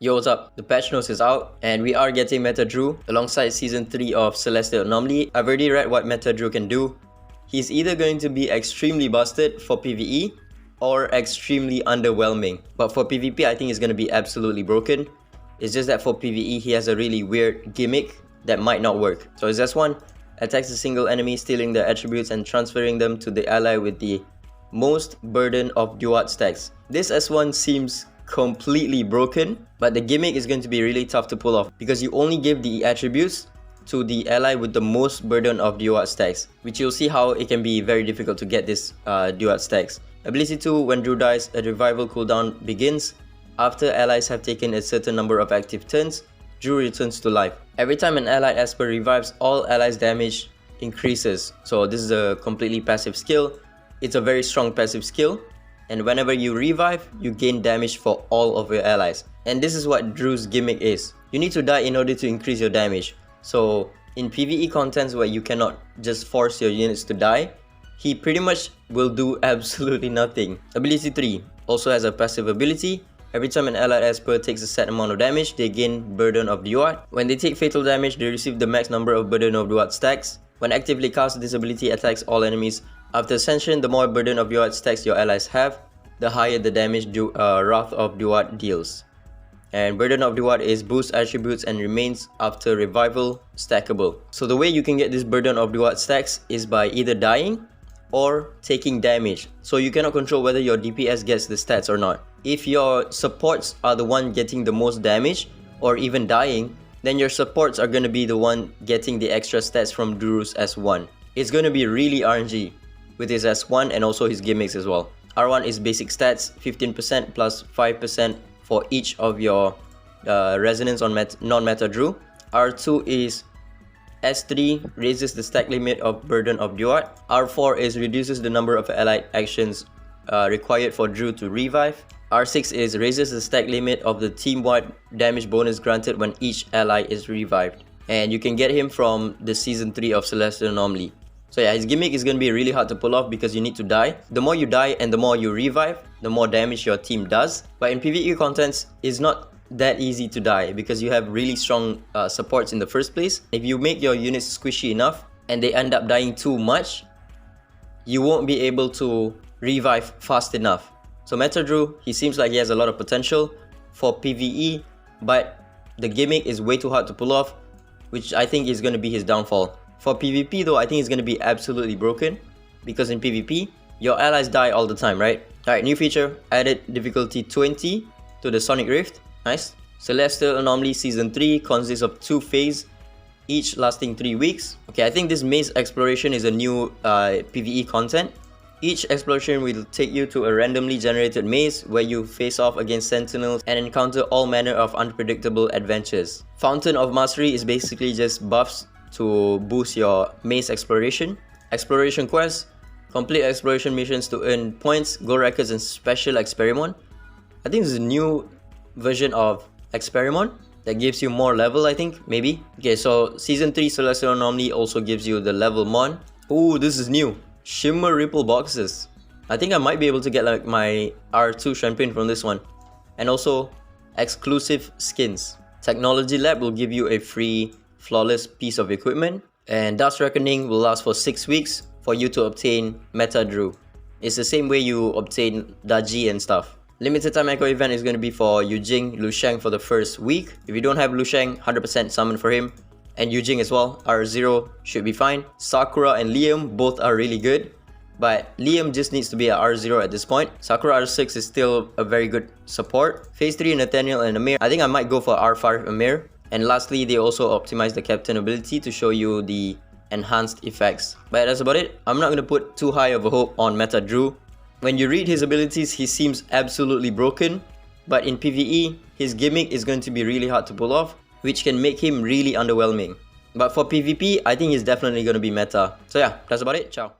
Yo, what's up? The patch notes is out and we are getting 𝓂𝒾𝓽 alongside Season 3 of Celestial Anomaly. I've already read what 𝓂𝒾𝓽 can do. He's either going to be extremely busted for PvE or extremely underwhelming. But for PvP, I think he's going to be absolutely broken. It's just that for PvE, he has a really weird gimmick that might not work. So his S1 attacks a single enemy, stealing their attributes and transferring them to the ally with the most burden of duat stacks. This S1 seems completely broken, but the gimmick is going to be really tough to pull off because you only give the attributes to the ally with the most burden of duat stacks, which you'll see how it can be very difficult to get this duat stacks. Ability 2, when Ddru dies, a revival cooldown begins. After allies have taken a certain number of active turns, Ddru returns to life. Every time an allied Esper revives, all allies' damage increases. So this is a completely passive skill. It's a very strong passive skill. And whenever you revive, you gain damage for all of your allies. And this is what Ddru's gimmick is. You need to die in order to increase your damage. So in PvE contents where you cannot just force your units to die, he pretty much will do absolutely nothing. Ability 3 also has a passive ability. Every time an allied Esper takes a set amount of damage, they gain burden of duat. When they take fatal damage, they receive the max number of burden of duat stacks. When actively cast, this ability attacks all enemies. After Ascension, the more burden of duat stacks your allies have, the higher the damage Wrath of Duat deals. And burden of duat is boost attributes and remains after revival stackable. So the way you can get this burden of duat stacks is by either dying or taking damage. So you cannot control whether your DPS gets the stats or not. If your supports are the one getting the most damage or even dying, then your supports are going to be the one getting the extra stats from Ddru's S1. It's going to be really RNG with his S1 and also his gimmicks as well. R1 is basic stats, 15% plus 5% for each of your resonance on non-meta Ddru. R2 is S3 raises the stack limit of burden of duat. R4 is reduces the number of allied actions required for Ddru to revive. R6 is raises the stack limit of the team-wide damage bonus granted when each ally is revived. And you can get him from the Season 3 of Celestial Anomaly. So yeah, his gimmick is going to be really hard to pull off because you need to die. The more you die and the more you revive, the more damage your team does. But in PvE contents, it's not that easy to die because you have really strong supports in the first place. If you make your units squishy enough and they end up dying too much, you won't be able to revive fast enough. So 𝓂𝒾𝓽, he seems like he has a lot of potential for PvE, but the gimmick is way too hard to pull off, which I think is going to be his downfall. For PvP though, I think it's going to be absolutely broken because in PvP, your allies die all the time, right? Alright, new feature, added difficulty 20 to the Sonic Rift. Nice. Celestial Anomaly Season 3 consists of 2 phases, each lasting 3 weeks. Okay, I think this maze exploration is a new PvE content. Each exploration will take you to a randomly generated maze where you face off against sentinels and encounter all manner of unpredictable adventures. Fountain of Mastery is basically just buffs to boost your maze exploration. Exploration quests, complete exploration missions to earn points, gold records and special experiment. I think this is a new version of experiment that gives you more level, I think, maybe. Okay, so Season 3 Celestial Anomaly also gives you the level mon. Ooh, this is new. Shimmer Ripple boxes. I think I might be able to get like my R2 champion from this one. And also exclusive skins. Technology Lab will give you a free flawless piece of equipment, and Dust Reckoning will last for 6 weeks for you to obtain 𝓂𝒾𝓽. It's the same way you obtain 𝓂𝒾𝓽 and stuff. Limited time echo event is going to be for Yujing, Lusheng for the first week. If you don't have Lusheng, 100% summon for him. And Yujing as well, R0 should be fine. Sakura and Liam both are really good, but Liam just needs to be at R0 at this point. Sakura R6 is still a very good support. Phase 3 Nathaniel and Amir. I think I might go for R5 Amir. And lastly, they also optimize the captain ability to show you the enhanced effects. But that's about it. I'm not going to put too high of a hope on 𝓂𝒾𝓽. When you read his abilities, he seems absolutely broken. But in PvE, his gimmick is going to be really hard to pull off, which can make him really underwhelming. But for PvP, I think he's definitely going to be meta. So yeah, that's about it. Ciao.